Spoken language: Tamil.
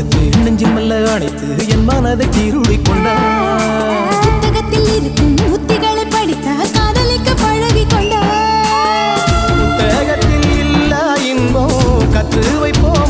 எடுத்து நெஞ்சில் மெல்ல அணைத்து என் மனதை கீருளி கொண்டார். புத்தகத்தில் இருக்கும் உத்திகளை படித்த காதலிக்க பழகி கொண்டார். புத்தகத்தில் இல்ல இன்பம் கற்று வைப்போம்